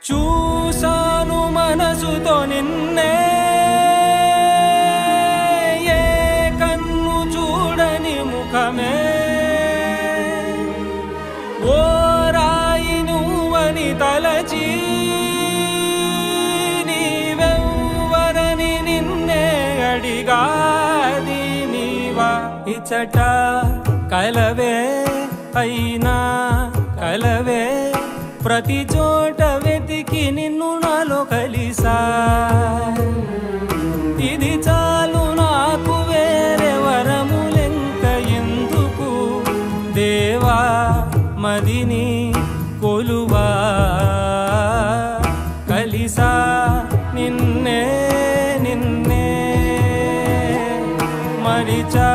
చూసాను మనసుతో నిన్నే, ఏ కన్ను చూడని ముఖమే, ఓ రాయి నువ్వని తలచి నీవెవ్వరని నిన్నే అడిగాది నీవా. ఇచ్చట కలవే అయినా కలవే, ప్రతి చోట వెతికి నిన్ను నాలో కలిసా. ఇది చాలు నాకు, వేరే వరములెంక ఎందుకు దేవా, మదిని కొలువా. కలిసా నిన్నే నిన్నే మరిచా